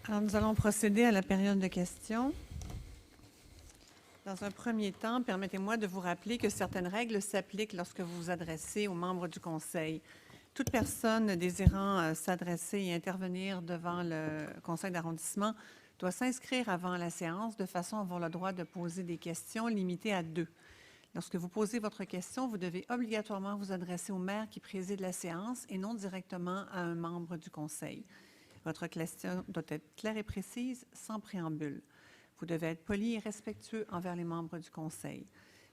Alors, nous allons procéder à la période de questions. Dans un premier temps, permettez-moi de vous rappeler que certaines règles s'appliquent lorsque vous vous adressez aux membres du Conseil. Toute personne désirant s'adresser et intervenir devant le Conseil d'arrondissement doit s'inscrire avant la séance de façon à avoir le droit de poser des questions limitées à 2. Lorsque vous posez votre question, vous devez obligatoirement vous adresser au maire qui préside la séance et non directement à un membre du Conseil. Votre question doit être claire et précise, sans préambule. Vous devez être poli et respectueux envers les membres du Conseil.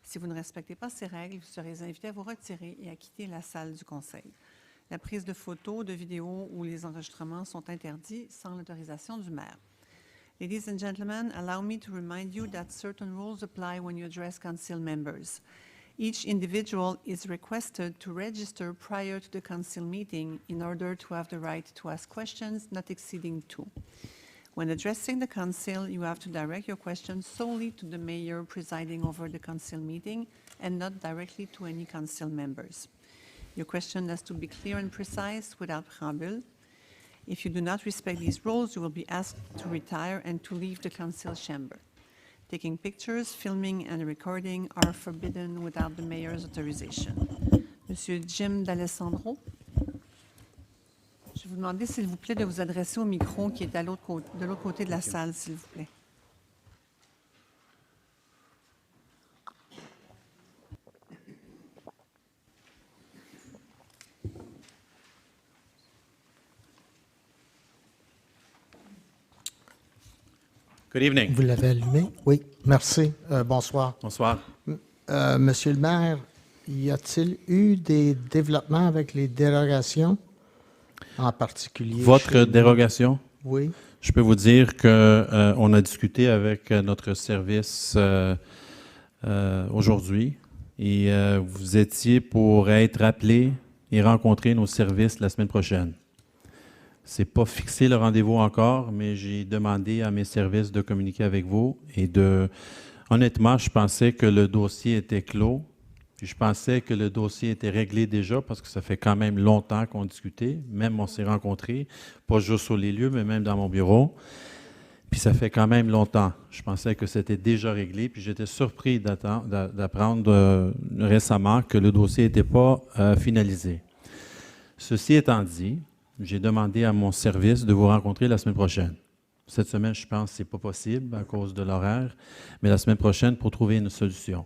Si vous ne respectez pas ces règles, vous serez invité à vous retirer et à quitter la salle du Conseil. La prise de photos, de vidéos ou les enregistrements sont interdits sans l'autorisation du maire. Ladies and gentlemen, allow me to remind you that certain rules apply when you address council members. Each individual is requested to register prior to the council meeting in order to have the right to ask questions not exceeding 2. When addressing the council, you have to direct your questions solely to the mayor presiding over the council meeting and not directly to any council members. Your question has to be clear and precise without preamble. If you do not respect these rules, you will be asked to retire and to leave the council chamber. Taking pictures, filming, and recording are forbidden without the mayor's authorization. Monsieur Jim D'Alessandro, je vais vous demander, s'il vous plaît, de vous adresser au micro qui est de l'autre côté de la salle, s'il vous plaît. Good evening. Vous l'avez allumé? Oui, merci. Bonsoir. Bonsoir. Monsieur le maire, y a-t-il eu des développements avec les dérogations, en particulier? Votre dérogation? Oui. Je peux vous dire qu'on a discuté avec notre service aujourd'hui et vous étiez pour être appelé et rencontrer nos services la semaine prochaine. C'est pas fixé le rendez-vous encore, mais j'ai demandé à mes services de communiquer avec vous et honnêtement, je pensais que le dossier était clos. Puis je pensais que le dossier était réglé déjà parce que ça fait quand même longtemps qu'on discutait. Même on s'est rencontrés, pas juste sur les lieux, mais même dans mon bureau. Puis ça fait quand même longtemps. Je pensais que c'était déjà réglé. Puis j'étais surpris d'apprendre récemment que le dossier n'était pas finalisé. Ceci étant dit, j'ai demandé à mon service de vous rencontrer la semaine prochaine. Cette semaine, je pense que ce n'est pas possible à cause de l'horaire, mais la semaine prochaine pour trouver une solution.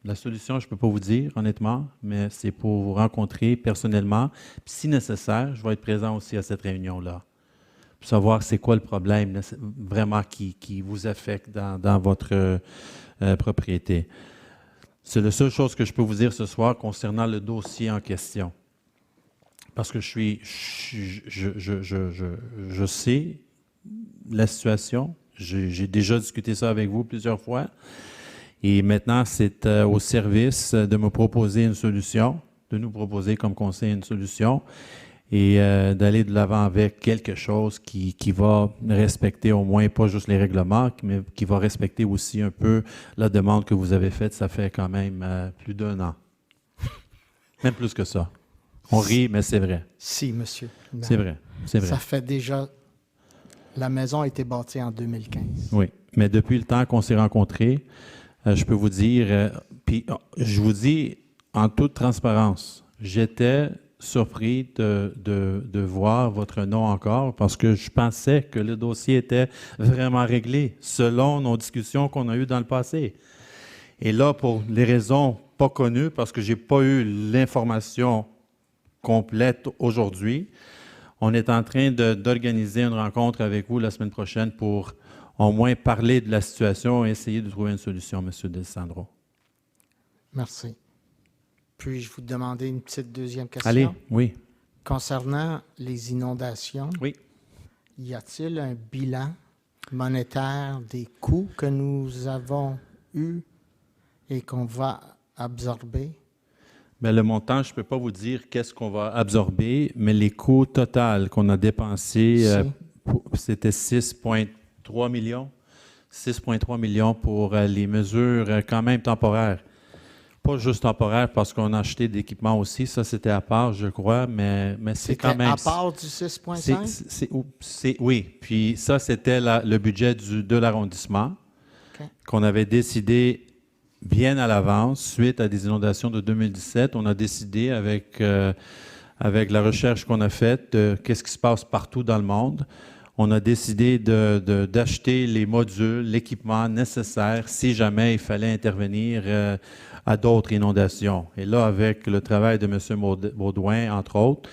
La solution, je ne peux pas vous dire, honnêtement, mais c'est pour vous rencontrer personnellement. Puis, si nécessaire, je vais être présent aussi à cette réunion-là, pour savoir c'est quoi le problème vraiment qui vous affecte dans votre propriété. C'est la seule chose que je peux vous dire ce soir concernant le dossier en question. Parce que je sais la situation. J'ai déjà discuté ça avec vous plusieurs fois. Et maintenant, c'est au service de me proposer une solution, de nous proposer comme conseil une solution et d'aller de l'avant avec quelque chose qui va respecter au moins pas juste les règlements, mais qui va respecter aussi un peu la demande que vous avez faite. Ça fait quand même plus d'1 an. Même plus que ça. On rit, mais c'est vrai. Si, monsieur. C'est vrai, c'est vrai. Ça fait déjà... La maison a été bâtie en 2015. Oui, mais depuis le temps qu'on s'est rencontrés, je peux vous dire, puis je vous dis en toute transparence, j'étais surpris de voir votre nom encore parce que je pensais que le dossier était vraiment réglé selon nos discussions qu'on a eues dans le passé. Et là, pour les raisons pas connues, parce que je n'ai pas eu l'information complète aujourd'hui, on est en train d'organiser une rencontre avec vous la semaine prochaine pour au moins parler de la situation et essayer de trouver une solution, M. D'Alessandro. Merci. Puis-je vous demander une petite deuxième question? Allez, oui. Concernant les inondations, Oui. y a-t-il un bilan monétaire des coûts que nous avons eus et qu'on va absorber? Bien, le montant, je ne peux pas vous dire qu'est-ce qu'on va absorber, mais les coûts totaux qu'on a dépensés, c'était 6,3 millions. 6,3 millions pour les mesures quand même temporaires pas juste temporaire parce qu'on a acheté d'équipements aussi. Ça, c'était à part, je crois, mais c'est quand même... à part du 6,5? Oui. Puis ça, c'était le budget de l'arrondissement qu'on avait décidé bien à l'avance, suite à des inondations de 2017. On a décidé avec la recherche qu'on a faite de qu'est-ce qui se passe partout dans le monde. On a décidé d'acheter les modules, l'équipement nécessaire si jamais il fallait intervenir à d'autres inondations. Et là, avec le travail de M. Baudouin, entre autres,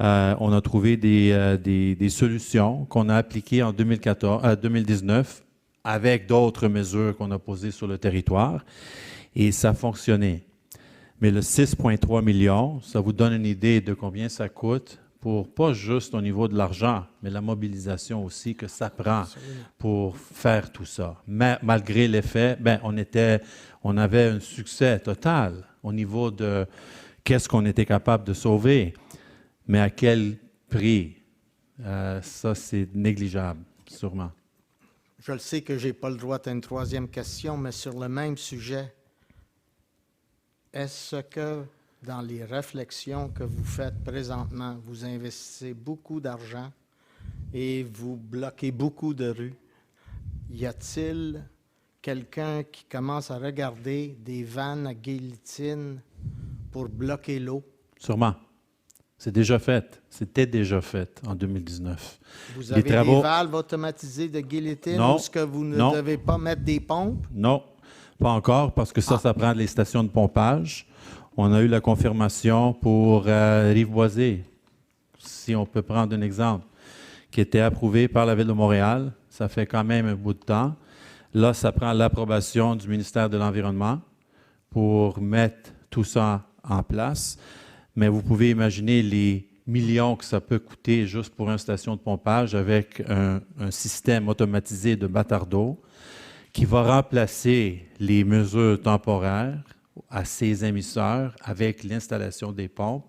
on a trouvé des solutions qu'on a appliquées en 2019 avec d'autres mesures qu'on a posées sur le territoire. Et ça fonctionnait. Mais le 6,3 millions, ça vous donne une idée de combien ça coûte pour pas juste au niveau de l'argent, mais la mobilisation aussi que ça prend pour faire tout ça. Mais malgré l'effet, on avait un succès total au niveau de qu'est-ce qu'on était capable de sauver, mais à quel prix? Ça, c'est négligeable, sûrement. Je le sais que je n'ai pas le droit à une troisième question, mais sur le même sujet, est-ce que dans les réflexions que vous faites présentement, vous investissez beaucoup d'argent et vous bloquez beaucoup de rues? Y a-t-il quelqu'un qui commence à regarder des vannes à guillotine pour bloquer l'eau? Sûrement. C'est déjà fait. C'était déjà fait en 2019. Vous avez des valves automatisées de guillotine ou est-ce que vous ne devez pas mettre des pompes? Non, pas encore, parce que ça prend les stations de pompage. On a eu la confirmation pour Rive-Boisée, si on peut prendre un exemple, qui était approuvé par la Ville de Montréal. Ça fait quand même un bout de temps. Là, ça prend l'approbation du ministère de l'Environnement pour mettre tout ça en place. Mais vous pouvez imaginer les millions que ça peut coûter juste pour une station de pompage avec un système automatisé de bâtard d'eau qui va remplacer les mesures temporaires à ces émisseurs avec l'installation des pompes.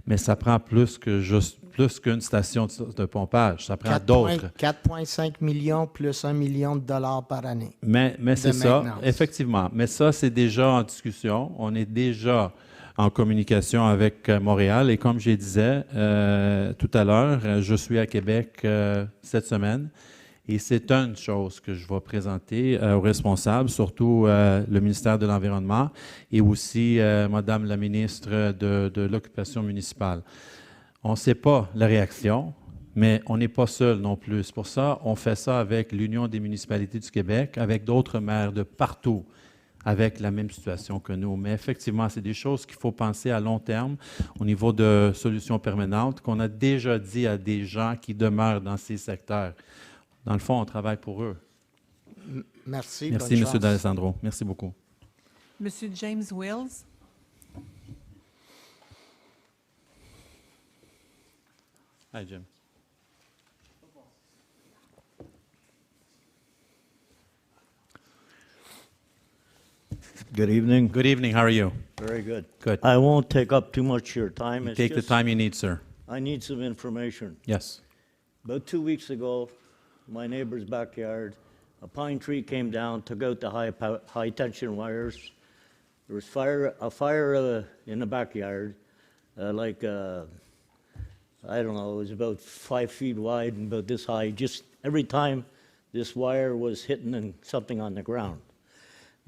Mais ça prend plus qu'une station de pompage. Ça prend d'autres. 4,5 millions plus 1 million de dollars par année. Mais c'est ça, effectivement. Mais ça, c'est déjà en discussion. On est déjà en communication avec Montréal. Et comme je disais tout à l'heure, je suis à Québec cette semaine. Et c'est une chose que je vais présenter aux responsables, surtout le ministère de l'Environnement et aussi Madame la ministre de l'Occupation municipale. On ne sait pas la réaction, mais on n'est pas seul non plus. C'est pour ça on fait ça avec l'Union des municipalités du Québec, avec d'autres maires de partout, avec la même situation que nous. Mais effectivement, c'est des choses qu'il faut penser à long terme au niveau de solutions permanentes qu'on a déjà dit à des gens qui demeurent dans ces secteurs. Dans le fond, on travaille pour eux. Merci. Merci, M. D'Alessandro. Merci beaucoup. M. James Wills. Hi, Jim. Good evening. Good evening. How are you? Very good. Good. I won't take up too much of your time. It's Take the just time you need, sir. I need some information. Yes. About 2 weeks ago, my neighbor's backyard, a pine tree came down, took out the high tension wires. There was a fire in the backyard, I don't know, it was about 5 feet wide and about this high. Just every time this wire was hitting something on the ground.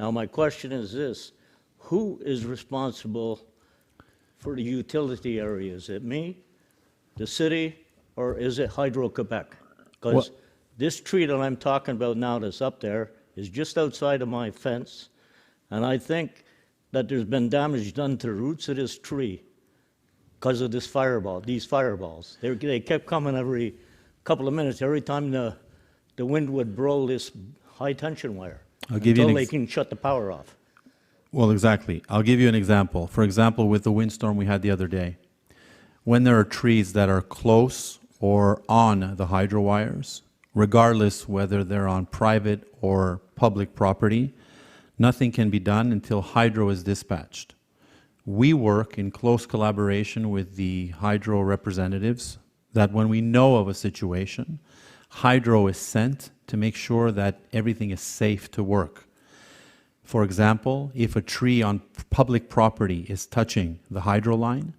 Now my question is this: who is responsible for the utility area? Is it me, the city, or is it Hydro-Quebec? Because this tree that I'm talking about now that's up there is just outside of my fence, and I think that there's been damage done to the roots of this tree because of these fireballs. They kept coming every couple of minutes, every time the wind would blow this high tension wire until they can shut the power off. Well, exactly. I'll give you an example. For example, with the windstorm we had the other day, when there are trees that are close or on the hydro wires, regardless whether they're on private or public property, nothing can be done until hydro is dispatched. We work in close collaboration with the hydro representatives that when we know of a situation, hydro is sent to make sure that everything is safe to work. For example, if a tree on public property is touching the hydro line,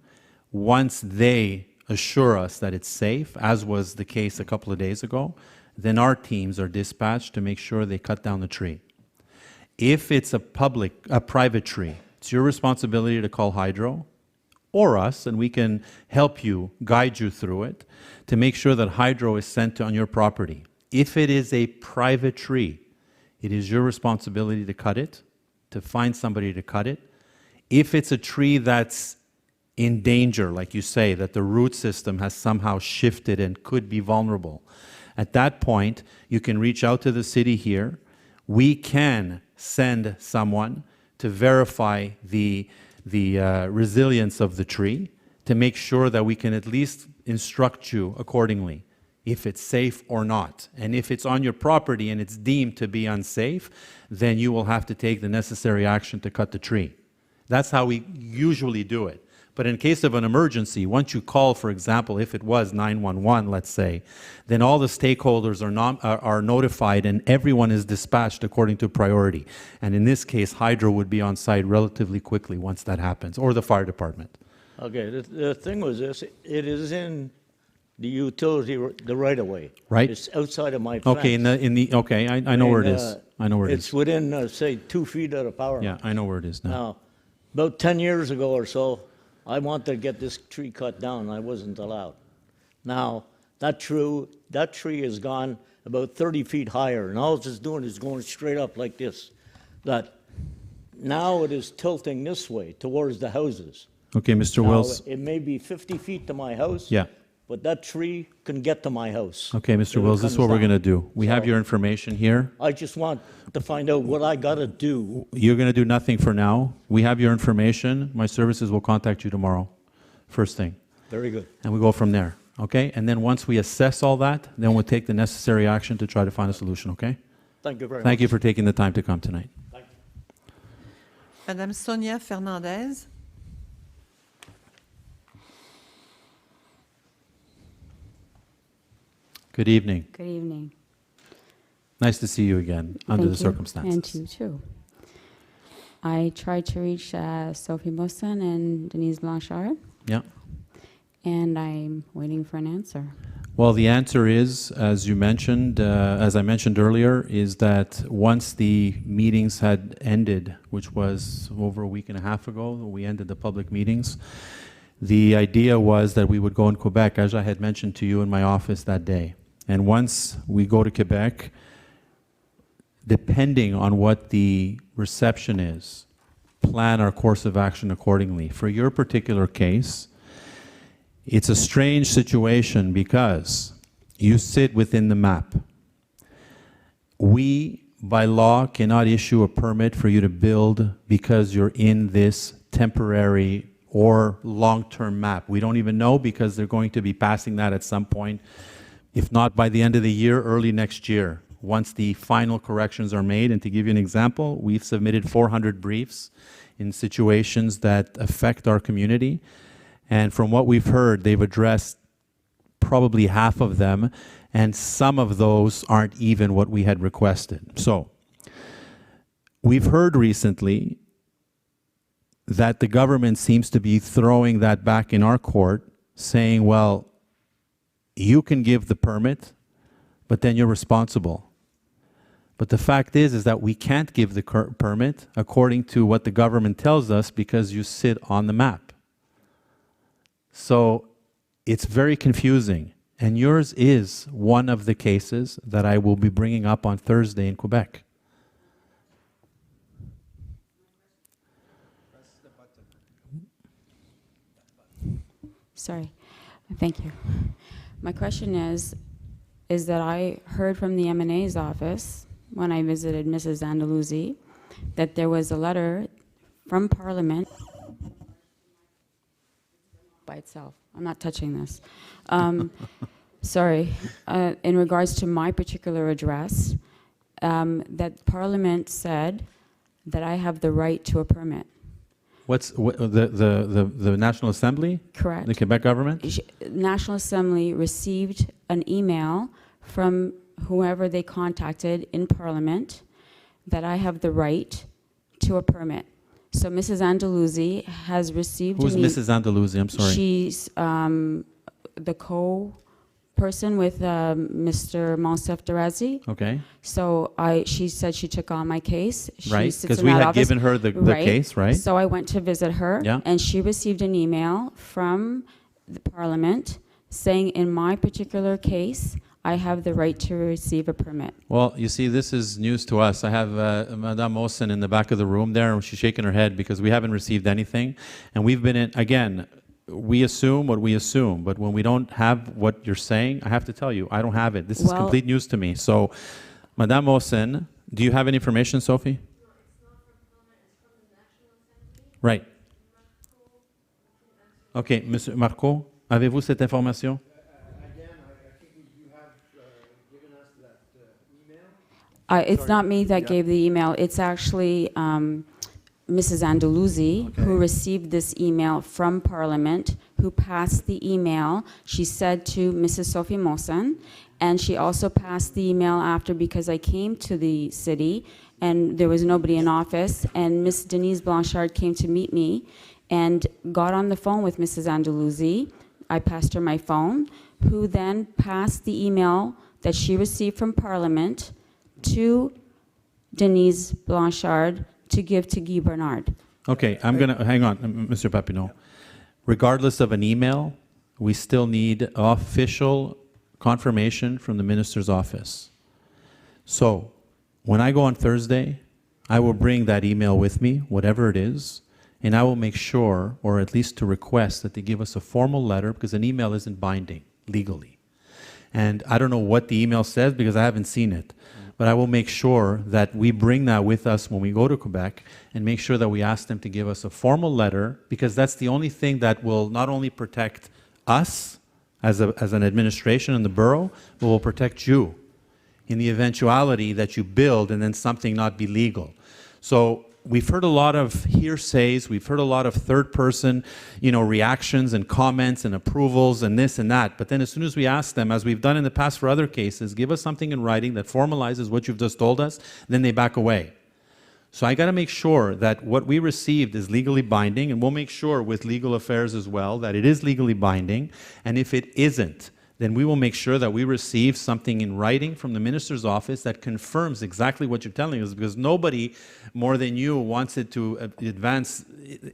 once they assure us that it's safe, as was the case a couple of days ago, then our teams are dispatched to make sure they cut down the tree. If it's a private tree, it's your responsibility to call hydro or us, and we can help you, guide you through it, to make sure that hydro is sent on your property. If it is a private tree, it is your responsibility to cut it, to find somebody to cut it. If it's a tree that's in danger, like you say, that the root system has somehow shifted and could be vulnerable, at that point, you can reach out to the city here. We can send someone to verify the resilience of the tree, to make sure that we can at least instruct you accordingly, if it's safe or not. And if it's on your property and it's deemed to be unsafe, then you will have to take the necessary action to cut the tree. That's how we usually do it. But in case of an emergency, once you call, for example, if it was 911, let's say, then all the stakeholders are notified and everyone is dispatched according to priority. And in this case, hydro would be on site relatively quickly once that happens, or the fire department. Okay, the thing was this, it is in the utility, the right-of-way. Right. It's outside of my fence. Okay, okay, I know where it is. I know where it It's is. within, say, 2 feet of the power line. Yeah, I know where it is now. Now, about 10 years ago or so, I wanted to get this tree cut down, I wasn't allowed. Now, that tree has gone about 30 feet higher, and all it's doing is going straight up like this. That now it is tilting this way towards the houses. Okay, Mr. Now, Wills. it may be 50 feet to my house. Yeah. But that tree can get to my house. Okay, Mr. if it Wills, this is comes what we're down. going to do. We have So- your information here. I just want to find out what I gotta do. You're going to do nothing for now. We have your information. My services will contact you tomorrow, first thing. Very good. And we go from there, okay? And then once we assess all that, then we'll take the necessary action to try to find a solution, okay? Thank you very much. Thank you for taking the time to come tonight. Thank you. Madame Sonia Fernandez. Good evening. Good evening. Nice to see you again, under Thank the you. circumstances. And you too. I tried to reach Sophie Mousson and Denise Blanchard, Yeah. and I'm waiting for an answer. Well, the answer is, as you mentioned, as I mentioned earlier, is that once the meetings had ended, which was over a week and a half ago, we ended the public meetings, the idea was that we would go in Quebec, as I had mentioned to you in my office that day. And once we go to Quebec, depending on what the reception is, plan our course of action accordingly. For your particular case, it's a strange situation because you sit within the map. We, by law, cannot issue a permit for you to build because you're in this temporary or long-term map. We don't even know because they're going to be passing that at some point, if not by the end of the year, early next year, once the final corrections are made. And to give you an example, we've submitted 400 briefs in situations that affect our community. And from what we've heard, they've addressed probably half of them, and some of those aren't even what we had requested. So, we've heard recently that the government seems to be throwing that back in our court, saying, well, you can give the permit, but then you're responsible. But the fact is that we can't give the permit according to what the government tells us because you sit on the map. So it's very confusing. And yours is one of the cases that I will be bringing up on Thursday in Quebec. Sorry. Thank you. My question is that I heard from the M&A's office when I visited Mrs. Andaluzzi that there was a letter from Parliament by itself. I'm not touching this. Sorry. In regards to my particular address, that Parliament said that I have the right to a permit. The National Assembly? Correct. The Quebec government? National Assembly received an email from whoever they contacted in Parliament that I have the right to a permit. So Mrs. Andalusi has received Who's an Mrs. Andalusi? I'm sorry. She's the co-person with Mr. Monsef Darazi. Okay, So she said she took on my case. She right, sits because in we that had office. given her the case, right? So I went to visit her, Yeah. and she received an email from the Parliament saying, in my particular case, I have the right to receive a permit. Well, you see, this is news to us. I have Madame Mosen in the back of the room there, and she's shaking her head because we haven't received anything. And we've been in, again, we assume what we assume, but when we don't have what you're saying, I have to tell you, I don't have it. This is Well- complete news to me. So, Madame Mosen, do you have any information, Sophie? Right. OK, Monsieur Marco, avez-vous cette information? It's not me that gave the email. It's actually Mrs. Andalusi who received this email from Parliament, who passed the email, she said, to Mrs. Sophie Mosen, and she also passed the email after, because I came to the city and there was nobody in office, and Miss Denise Blanchard came to meet me and got on the phone with Mrs. Andalusi. I passed her my phone, who then passed the email that she received from Parliament to Denise Blanchard to give to Guy Bernard. Okay, I'm going to, hang on, Mr. Papineau. Regardless of an email, we still need official confirmation from the minister's office. So, when I go on Thursday, I will bring that email with me, whatever it is, and I will make sure, or at least to request, that they give us a formal letter, because an email isn't binding legally. And I don't know what the email says because I haven't seen it. But I will make sure that we bring that with us when we go to Quebec and make sure that we ask them to give us a formal letter, because that's the only thing that will not only protect us as an administration in the borough, but will protect you in the eventuality that you build and then something not be legal. So we've heard a lot of hearsays, we've heard a lot of third-person, reactions and comments and approvals and this and that. But then as soon as we ask them, as we've done in the past for other cases, give us something in writing that formalizes what you've just told us, then they back away. So I got to make sure that what we received is legally binding, and we'll make sure with legal affairs as well that it is legally binding. And if it isn't, then we will make sure that we receive something in writing from the minister's office that confirms exactly what you're telling us, because nobody more than you wants it to advance.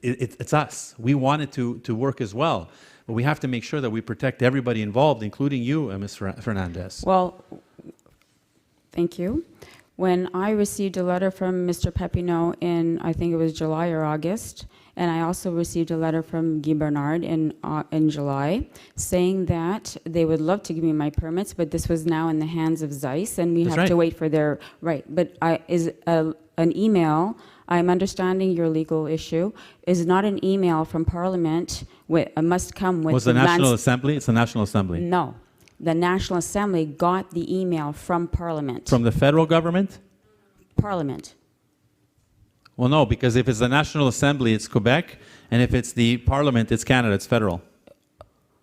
It's us. We want it to work as well. But we have to make sure that we protect everybody involved, including you, Ms. Fernandez. Well, thank you. When I received a letter from Mr. Papineau in, I think it was July or August, and I also received a letter from Guy Bernard in July, saying that they would love to give me my permits, but this was now in the hands of Zeiss, and we That's have to right. wait for their, right. But an email, I'm understanding your legal issue, is not an email from Parliament, must come with Was the National Assembly? It's the National Assembly. No. The National Assembly got the email from Parliament. From the federal government? Parliament. Well, no, because if it's the National Assembly, it's Quebec, and if it's the Parliament, it's Canada, it's federal.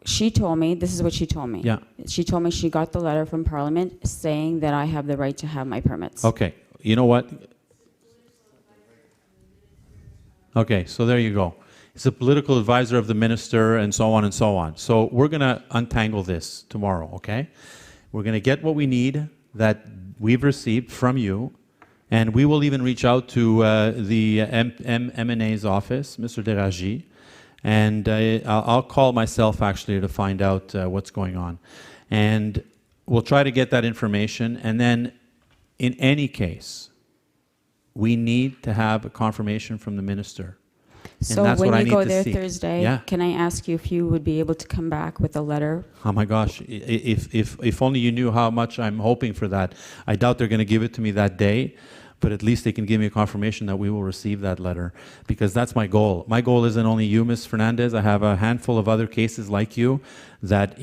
She told me, this is what she told me. Yeah. She told me she got the letter from Parliament saying that I have the right to have my permits. Okay, you know what? Okay, so there you go. He's a political advisor of the minister and so on and so on. So we're going to untangle this tomorrow, okay? We're going to get what we need that we've received from you, and we will even reach out to the MNA's office, Mr. Deragy, and I'll call myself actually to find out what's going on. And we'll try to get that information, and then in any case, we need to have a confirmation from the minister. So that's when what I you need go to there see. Thursday, Yeah. can I ask you if you would be able to come back with a letter? Oh my gosh, if only you knew how much I'm hoping for that. I doubt they're going to give it to me that day, but at least they can give me a confirmation that we will receive that letter, because that's my goal. My goal isn't only you, Ms. Fernandez. I have a handful of other cases like you that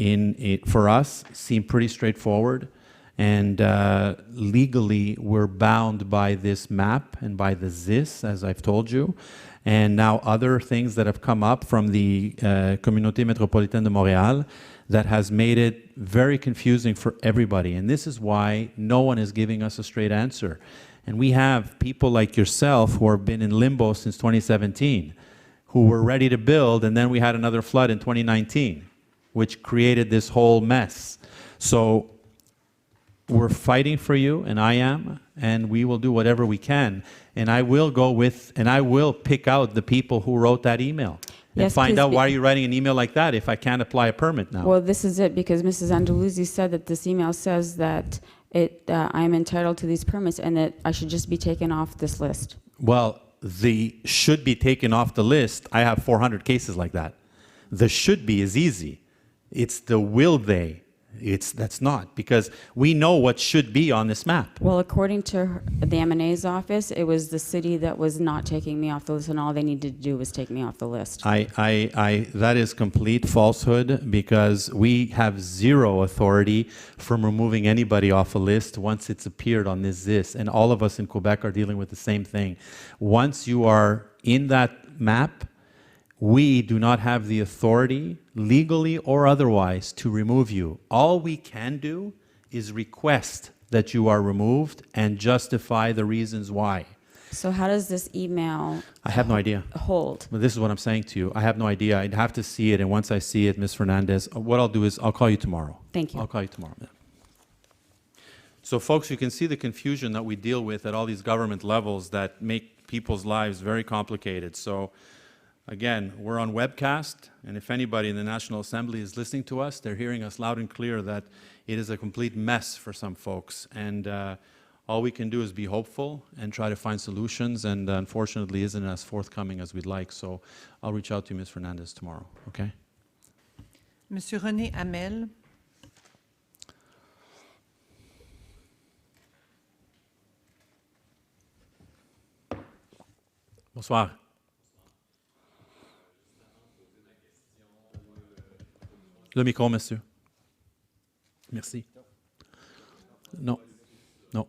for us seem pretty straightforward. And legally, we're bound by this map and by the ZIS, as I've told you. And now other things that have come up from the Communauté Métropolitaine de Montréal that has made it very confusing for everybody. And this is why no one is giving us a straight answer. And we have people like yourself who have been in limbo since 2017, who were ready to build, and then we had another flood in 2019, which created this whole mess. So we're fighting for you, and I am, and we will do whatever we can. And I will go with, and I will pick out the people who wrote that email and Yes, find please out be- why you're writing an email like that if I can't apply a permit now. Well, this is it, because Mrs. Andalusi said that this email says that I'm entitled to these permits and that I should just be taken off this list. Well, the should be taken off the list. I have 400 cases like that. The should be is easy. It's the will they. That's not, because we know what should be on this map. Well, according to the M&A's office, it was the city that was not taking me off the list, and all they needed to do was take me off the list. That is complete falsehood, because we have zero authority from removing anybody off a list once it's appeared on this, and all of us in Quebec are dealing with the same thing. Once you are in that map, we do not have the authority, legally or otherwise, to remove you. All we can do is request that you are removed and justify the reasons why. So how does this email I have no idea. hold? But this is what I'm saying to you. I have no idea. I'd have to see it, and once I see it, Ms. Fernandez, what I'll do is I'll call you tomorrow. Thank you. I'll call you tomorrow. Yeah. So, folks, you can see the confusion that we deal with at all these government levels that make people's lives very complicated. So, again, we're on webcast, and if anybody in the National Assembly is listening to us, they're hearing us loud and clear that it is a complete mess for some folks. And all we can do is be hopeful and try to find solutions, and unfortunately isn't as forthcoming as we'd like. So I'll reach out to you, Ms. Fernandez, tomorrow, okay? Monsieur René Hamel. Bonsoir. Le micro, monsieur. Merci. Non. Non.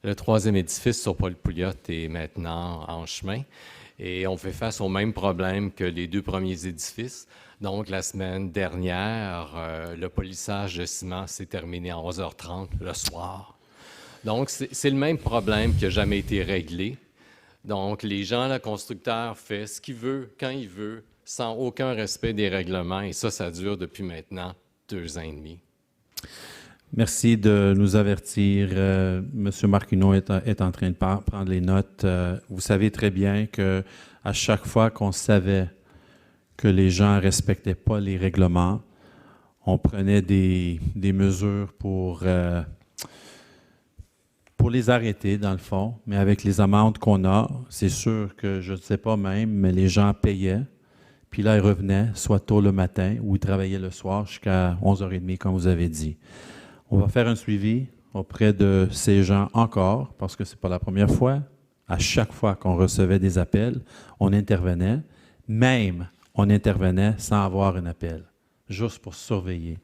Le troisième édifice sur Paul Pouliot est maintenant en chemin et on fait face au même problème que les deux premiers édifices. Donc, la semaine dernière, le polissage de ciment s'est terminé à 11h30 le soir. Donc, c'est le même problème qui n'a jamais été réglé. Donc, les gens, le constructeur fait ce qu'il veut, quand il veut, sans aucun respect des règlements. Et ça dure depuis maintenant 2 ans et demi. Merci de nous avertir. Monsieur Marquineau est en train de prendre les notes. Vous savez très bien que à chaque fois qu'on savait que les gens ne respectaient pas les règlements, on prenait des mesures pour les arrêter, dans le fond. Mais avec les amendes qu'on a, c'est sûr que, je ne sais pas même, mais les gens payaient. Puis là, ils revenaient, soit tôt le matin, ou ils travaillaient le soir jusqu'à 11h30, comme vous avez dit. On va faire un suivi auprès de ces gens encore, parce que ce n'est pas la première fois. À chaque fois qu'on recevait des appels, on intervenait. Même, on intervenait sans avoir un appel, juste pour surveiller.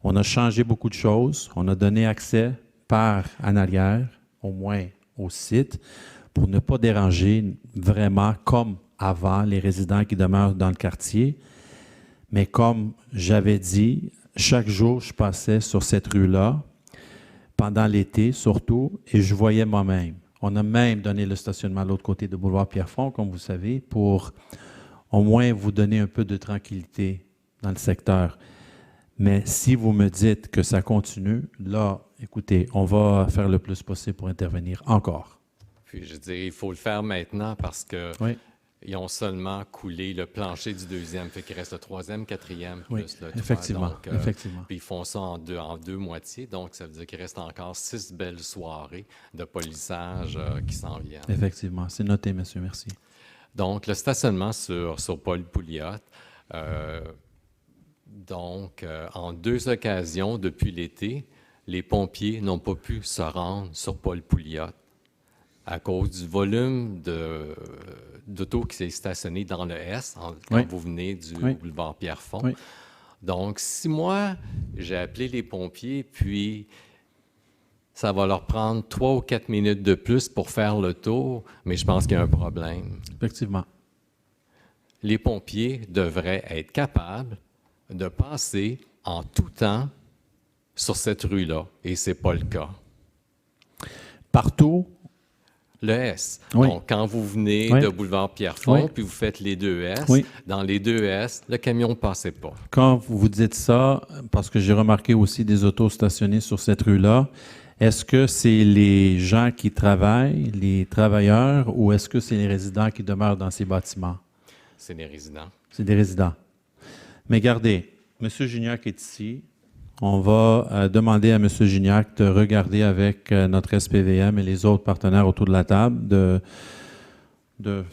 On a changé beaucoup de choses. On a donné accès par en arrière, au moins au site, pour ne pas déranger vraiment comme avant les résidents qui demeurent dans le quartier. Mais comme j'avais dit, chaque jour, je passais sur cette rue-là, pendant l'été surtout, et je voyais moi-même. On a même donné le stationnement à l'autre côté de boulevard Pierrefonds, comme vous savez, pour au moins vous donner un peu de tranquillité dans le secteur. Mais si vous me dites que ça continue, là, écoutez, on va faire le plus possible pour intervenir encore. Puis, je dirais, il faut le faire maintenant parce que Oui. ils ont seulement coulé le plancher du deuxième, fait qu'il reste le troisième, quatrième, Oui, plus le toit. effectivement, Donc, effectivement. Puis ils font ça en deux moitiés, donc ça veut dire qu'il reste encore 6 belles soirées de polissage qui s'en viennent. Effectivement, c'est noté, monsieur, merci. Donc, le stationnement sur Paul Pouliot, en 2 occasions depuis l'été, les pompiers n'ont pas pu se rendre sur Paul Pouliot à cause du volume d'auto qui s'est stationné dans le S quand Oui. vous venez du Oui. boulevard Pierrefonds. Oui. Donc, si moi, j'ai appelé les pompiers, puis ça va leur prendre 3 ou 4 minutes de plus pour faire le tour, mais je pense qu'il y a un problème. Effectivement. Les pompiers devraient être capables de passer en tout temps sur cette rue-là, et ce n'est pas le cas. Partout, Le S. Oui. Donc, quand vous venez Oui. de boulevard Pierrefonds, Oui. puis vous faites les deux S, Oui. dans les deux S, le camion ne passait pas. quand vous dites ça, parce que j'ai remarqué aussi des autos stationnés sur cette rue-là, est-ce que c'est les gens qui travaillent, les travailleurs, ou est-ce que c'est les résidents qui demeurent dans ces bâtiments? C'est les résidents. C'est des résidents. Mais gardez, M. Gignac est ici. On va demander à M. Gignac de regarder avec notre SPVM et les autres partenaires autour de la table de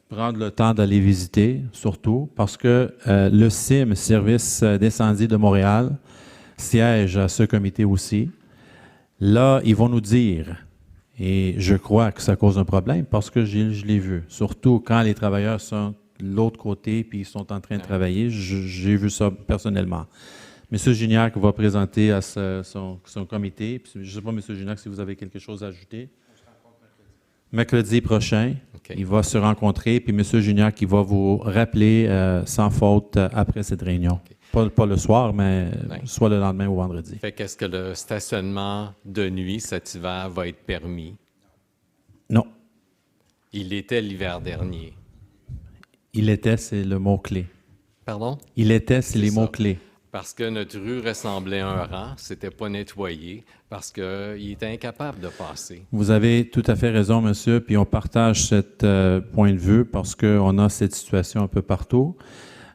prendre le temps d'aller visiter, surtout, parce que le CIM, Service d'incendie de Montréal, siège à ce comité aussi. Là, ils vont nous dire, et je crois que ça cause un problème parce que je l'ai vu, surtout quand les travailleurs sont de l'autre côté puis ils sont en train de travailler, j'ai vu ça personnellement. M. Gignac va présenter à son comité. Puis, je ne sais pas, M. Gignac, si vous avez quelque chose à ajouter. Mercredi prochain, OK. il va se rencontrer, puis M. Gignac, il va vous rappeler sans faute après cette réunion. Pas le soir, mais Ouais. soit le lendemain ou vendredi. Fait qu'est-ce que le stationnement de nuit cet hiver va être permis? Non. Il était l'hiver dernier. Il était, c'est le mot-clé. Pardon? Il était, c'est les ça. mots-clés. Parce que notre rue ressemblait à un rang, c'était pas nettoyé, parce qu'il était incapable de passer. Vous avez tout à fait raison, monsieur, puis on partage ce point de vue parce qu'on a cette situation un peu partout.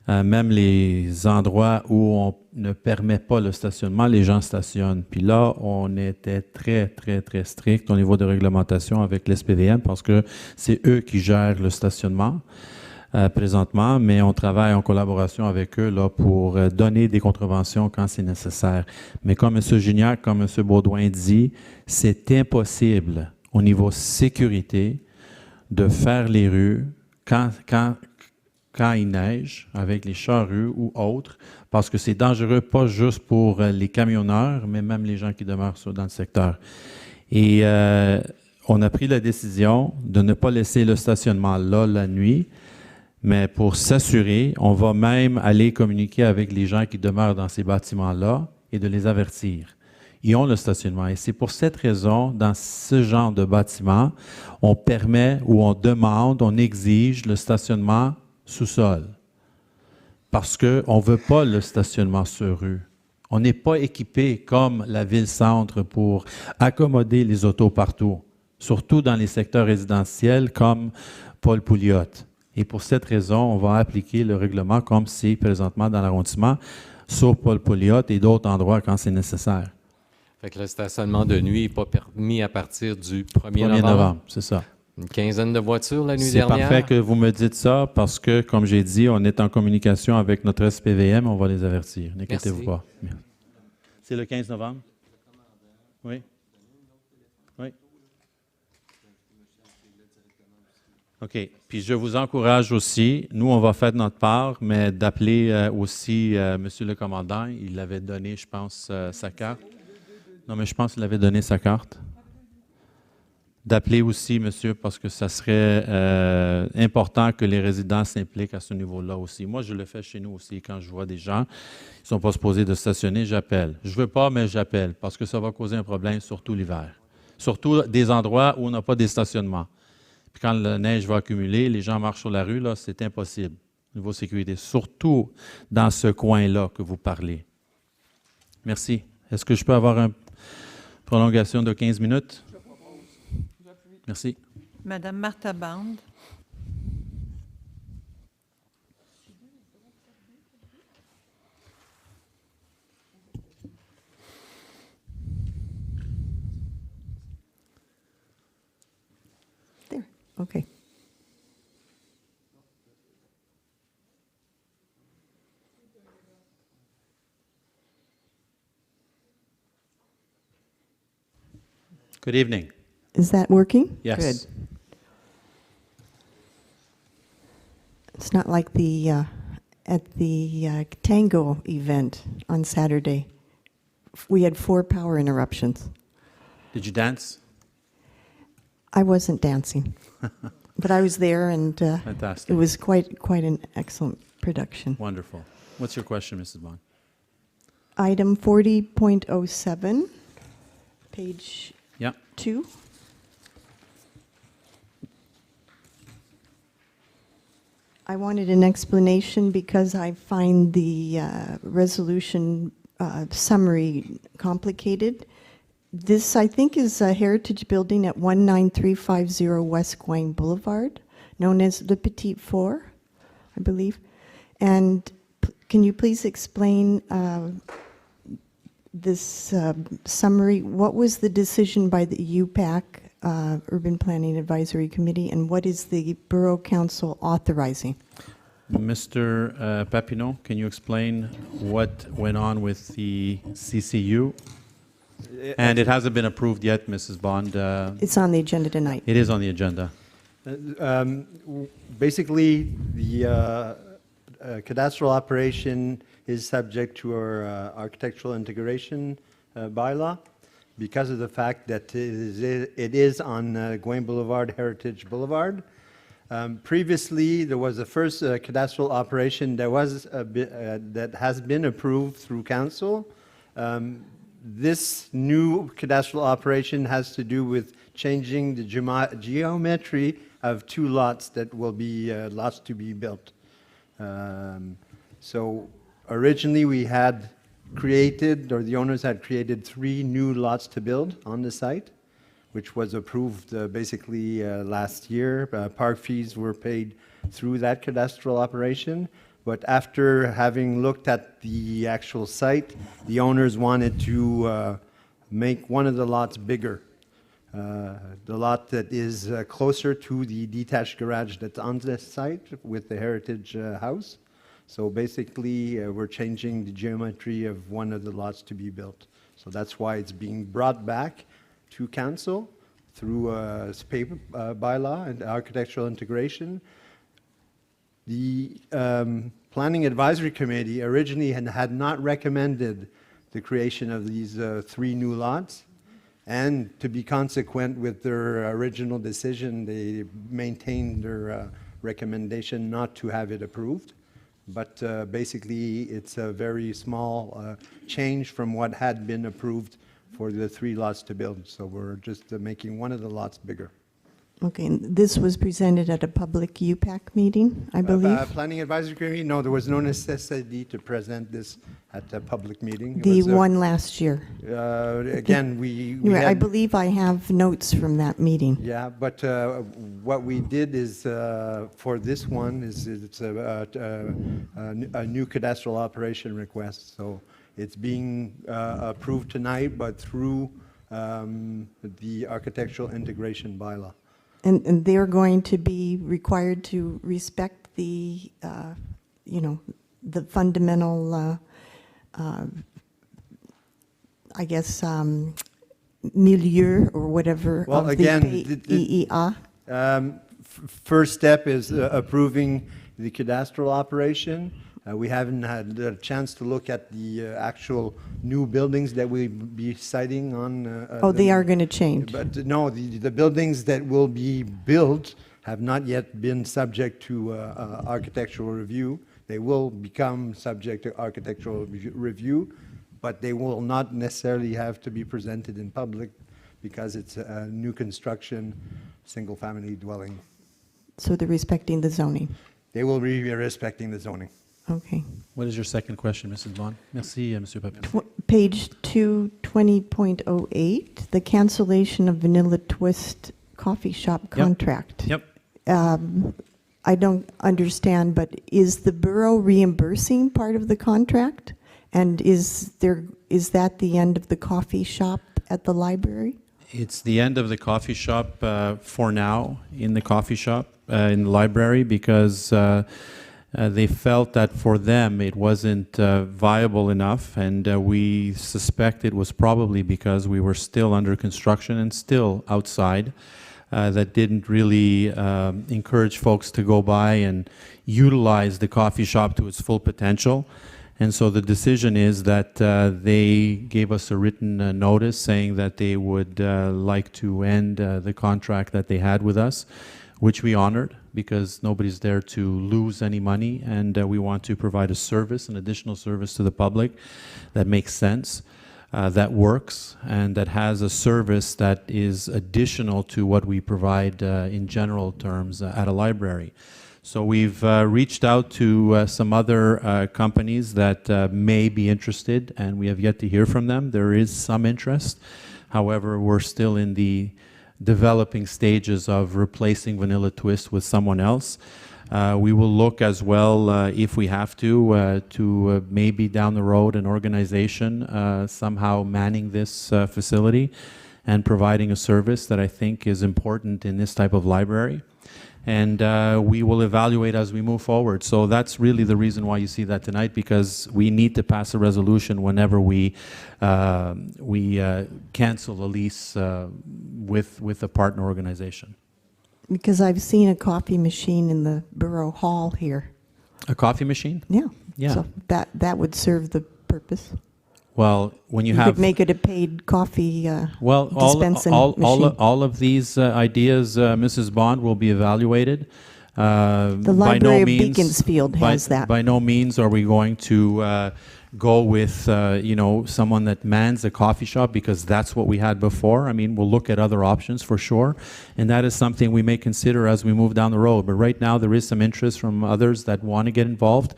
Même les endroits où on ne permet pas le stationnement, les gens stationnent. Puis là, on était très, très, très strict au niveau de réglementation avec l'SPVM parce que c'est eux qui gèrent le stationnement présentement, mais on travaille en collaboration avec eux là, pour donner des contraventions quand c'est nécessaire. Mais comme M. Gignac, comme M. Baudouin dit, c'est impossible au niveau sécurité de faire les rues quand il neige, avec les charrues ou autres, parce que c'est dangereux, pas juste pour les camionneurs, mais même les gens qui demeurent dans le secteur. Et on a pris la décision de ne pas laisser le stationnement là la nuit, mais pour s'assurer, on va même aller communiquer avec les gens qui demeurent dans ces bâtiments-là et de les avertir. Ils ont le stationnement. Et c'est pour cette raison, dans ce genre de bâtiment, on permet ou on demande, on exige le stationnement sous-sol. Parce qu'on ne veut pas le stationnement sur rue. On n'est pas équipé comme la ville-centre pour accommoder les autos partout, surtout dans les secteurs résidentiels comme Paul Pouliot. Et pour cette raison, on va appliquer le règlement comme c'est présentement dans l'arrondissement, sur Paul Pouliot et d'autres endroits quand c'est nécessaire. Fait que le stationnement de nuit n'est pas permis à partir du 1er 1er novembre. novembre, c'est ça. Une quinzaine de voitures la nuit C'est dernière. parfait que vous me dites ça parce que, comme j'ai dit, on est en communication avec notre SPVM, on va les avertir. N'inquiétez-vous pas. C'est le 15 novembre? Oui. Oui. OK. Puis je vous encourage aussi, nous, on va faire de notre part, mais d'appeler aussi Monsieur le commandant. Il avait donné, je pense, sa carte. Non, mais je pense qu'il avait donné sa carte. D'appeler aussi, monsieur, parce que ça serait important que les résidents s'impliquent à ce niveau-là aussi. Moi, je le fais chez nous aussi. Quand je vois des gens qui ne sont pas supposés de stationner, j'appelle. Je ne veux pas, mais j'appelle parce que ça va causer un problème, surtout l'hiver. Surtout des endroits où on n'a pas de stationnement. Puis quand la neige va accumuler, les gens marchent sur la rue, là, c'est impossible au niveau sécurité. Surtout dans ce coin-là que vous parlez. Merci. Est-ce que je peux avoir une prolongation de 15 minutes? Merci. Madame Martha Band. There, okay. Good evening. Is that working? Yes. Good. It's not like the at the tango event on Saturday. We had 4 power interruptions. Did you dance? I wasn't dancing, but I was there, and Fantastic. it was quite an excellent production. Wonderful. What's your question, Mrs. Bond? Item 40.07, page Yeah. 2. I wanted an explanation because I find the resolution summary complicated. This, I think, is a heritage building at 19350 West Gouin Boulevard, known as Le Petit Four, I believe. And can you please explain this summary? What was the decision by the UPAC, Urban Planning Advisory Committee, and what is the Borough Council authorizing? Mr. Papineau, can you explain what went on with the CCU? And it hasn't been approved yet, Mrs. Bond. It's on the agenda tonight. It is on the agenda. Basically, the cadastral operation is subject to our architectural integration bylaw because of the fact that it is on Gouin Boulevard, Heritage Boulevard. Previously, there was the first cadastral operation that has been approved through council. This new cadastral operation has to do with changing the geometry of two lots that will be lots to be built. So originally we had created, or the owners had created 3 new lots to build on the site, which was approved basically last year. Park fees were paid through that cadastral operation. But after having looked at the actual site, the owners wanted to make one of the lots bigger. The lot that is closer to the detached garage that's on this site with the Heritage House. So basically, we're changing the geometry of one of the lots to be built. So that's why it's being brought back to council through paper bylaw and architectural integration. The Planning Advisory Committee originally had not recommended the creation of these 3 new lots. And to be consequent with their original decision, they maintained their recommendation not to have it approved. But basically, it's a very small change from what had been approved for the 3 lots to build. So we're just making one of the lots bigger. Okay, and this was presented at a public UPAC meeting, I believe? Planning Advisory Committee, no, there was no necessity to present this at a public meeting. It The was, one last year. Again, we Anyway, I had, believe I have notes from that meeting. yeah, but what we did is, for this one, is it's a new cadastral operation request. So it's being approved tonight, but through the architectural integration bylaw. And they're going to be required to respect the, the fundamental, I guess, milieu or whatever Well, of again, the PEA. First step is approving the cadastral operation. We haven't had a chance to look at the actual new buildings that we'll be siting on. They are going to change. But no, the buildings that will be built have not yet been subject to architectural review. They will become subject to architectural review, but they will not necessarily have to be presented in public because it's a new construction, single-family dwelling. So they're respecting the zoning. They will be respecting the zoning. Okay. What is your second question, Mrs. Bond? Merci, Monsieur Papineau. Page 220.08, the cancellation of Vanilla Twist coffee shop contract. Yep. I don't understand, but is the borough reimbursing part of the contract? And is that the end of the coffee shop at the library? It's the end of the coffee shop for now in the coffee shop, in the library, because they felt that for them it wasn't viable enough, and we suspect it was probably because we were still under construction and still outside. That didn't really encourage folks to go by and utilize the coffee shop to its full potential. And so the decision is that they gave us a written notice saying that they would like to end the contract that they had with us. which we honored because nobody's there to lose any money, and we want to provide a service, an additional service to the public that makes sense, that works, and that has a service that is additional to what we provide in general terms at a library. So we've reached out to some other companies that may be interested, and we have yet to hear from them. There is some interest. However, we're still in the developing stages of replacing Vanilla Twist with someone else. We will look as well, if we have to maybe down the road an organization somehow manning this facility and providing a service that I think is important in this type of library. And we will evaluate as we move forward. So that's really the reason why you see that tonight, because we need to pass a resolution whenever we cancel a lease with a partner organization. Because I've seen a coffee machine in the Borough Hall here. A coffee machine? Yeah. Yeah. So that would serve the purpose. Well, when you You have could make it a paid coffee well, dispensing machine. all of these ideas, Mrs. Bond, will be evaluated. The Library of Beaconsfield has that. By no means are we going to go with someone that mans a coffee shop, because that's what we had before. I mean, we'll look at other options for sure, and that is something we may consider as we move down the road. But right now, there is some interest from others that want to get involved.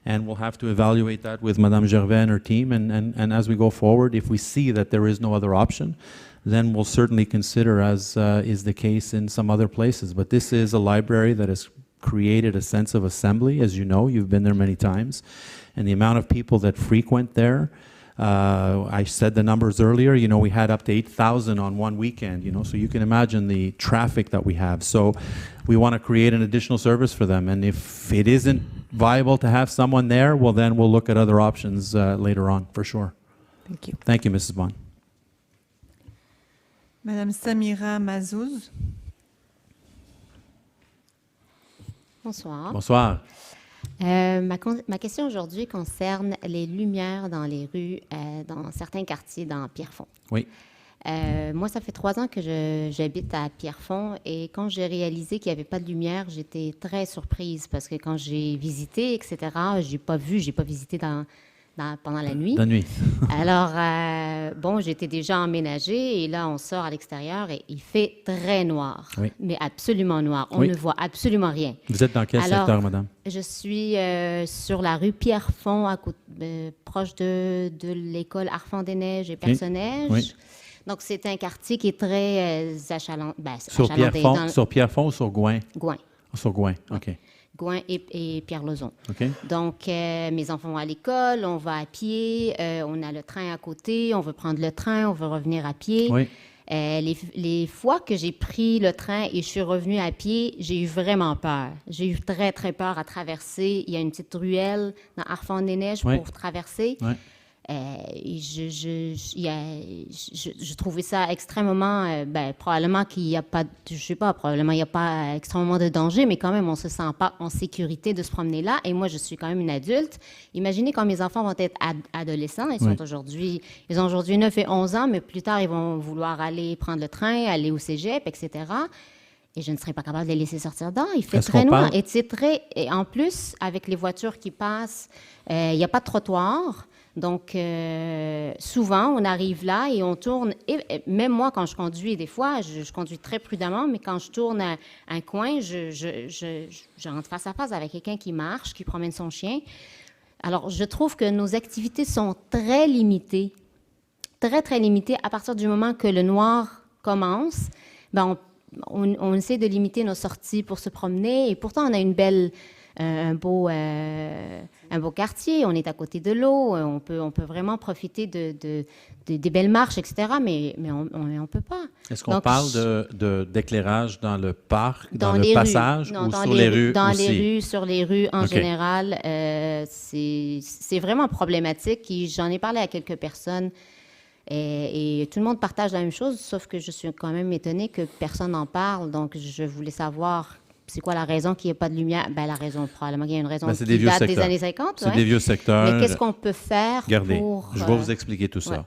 And we'll have to evaluate that with Madame Gervais and her team. And as we go forward, if we see that there is no other option, then we'll certainly consider, as is the case in some other places. But this is a library that has created a sense of assembly. As you know, you've been there many times. And the amount of people that frequent there, I said the numbers earlier, we had up to 8,000 on one weekend, so you can imagine the traffic that we have. So we want to create an additional service for them. And if it isn't viable to have someone there, well, then we'll look at other options later on, for sure. Thank you. Thank you, Mrs. Bond. Madame Samira Mazouz. Bonsoir. Bonsoir. Ma question aujourd'hui concerne les lumières dans les rues, dans certains quartiers dans Pierrefonds. Oui. Moi, ça fait 3 ans que j'habite à Pierrefonds, et quand j'ai réalisé qu'il n'y avait pas de lumière, j'étais très surprise parce que quand j'ai visité, etc., j'ai pas visité pendant la nuit. La nuit. Alors, j'étais déjà emménagée et là, on sort à l'extérieur et il fait très noir, Oui. mais absolument noir. On Oui. ne voit absolument rien. Vous êtes dans quel secteur, madame? Je suis sur la rue Pierrefonds, proche de l'école Arfand-des-Neiges et Personnage. Oui. Donc, c'est un quartier qui est très achalandé. Sur Pierrefonds ou sur Gouin? Gouin. Sur Gouin, OK. Gouin et Pierre-Lauzon. OK. Donc, mes enfants vont à l'école, on va à pied, on a le train à côté, on veut prendre le train, on veut revenir à pied. Oui. Les fois que j'ai pris le train et je suis revenue à pied, j'ai eu vraiment peur. J'ai eu très, très peur à traverser. Il y a une petite ruelle dans Arfand-des-Neiges Oui. pour traverser. Oui. Je trouvais ça extrêmement, probablement qu'il n'y a pas, je sais pas, probablement il n'y a pas extrêmement de danger, mais quand même, on ne se sent pas en sécurité de se promener là. Et moi, je suis quand même une adulte. Imaginez quand mes enfants vont être adolescents. Ils ont aujourd'hui 9 et 11 ans, mais plus tard, ils vont vouloir aller prendre le train, aller au cégep, etc. Et je ne serais pas capable de les laisser sortir dehors. Il fait très noir. Et en plus, avec les voitures qui passent, il n'y a pas de trottoir. Donc, souvent, on arrive là et on tourne. Et même moi, quand je conduis, des fois, je conduis très prudemment, mais quand je tourne un coin, je rentre face à face avec quelqu'un qui marche, qui promène son chien. Alors, je trouve que nos activités sont très limitées. Très, très limitées. À partir du moment que le noir commence, on essaie de limiter nos sorties pour se promener. Et pourtant, on a un beau quartier, on est à côté de l'eau, on peut vraiment profiter des belles marches, etc., mais on peut pas. Est-ce qu'on parle d'éclairage dans le parc, dans le les passage, rues. Non, ou sur les rues dans aussi? Les rues, sur les rues en général, c'est vraiment problématique. J'en ai parlé à quelques personnes et tout le monde partage la même chose, sauf que je suis quand même étonnée que personne n'en parle, donc je voulais savoir... C'est quoi la raison qu'il n'y a pas de lumière? La raison, probablement qu'il y a une raison qui date des années 50. C'est des vieux secteurs. Mais qu'est-ce qu'on peut faire pour... je vais vous expliquer tout ça.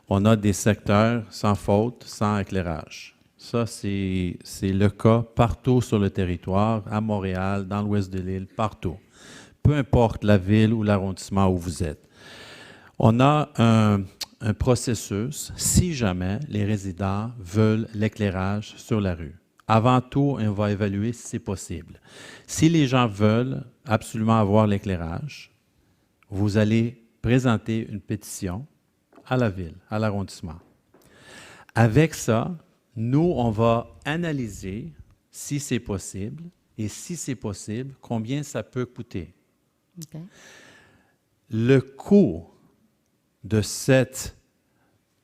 On a des secteurs sans faute, sans éclairage. Ça, c'est le cas partout sur le territoire, à Montréal, dans l'ouest de l'île, partout. Peu importe la ville ou l'arrondissement où vous êtes. On a un processus si jamais les résidents veulent l'éclairage sur la rue. Avant tout, on va évaluer si c'est possible. Si les gens veulent absolument avoir l'éclairage, vous allez présenter une pétition à la ville, à l'arrondissement. Avec ça, nous, on va analyser si c'est possible et si c'est possible, combien ça peut coûter. OK. Le coût de cette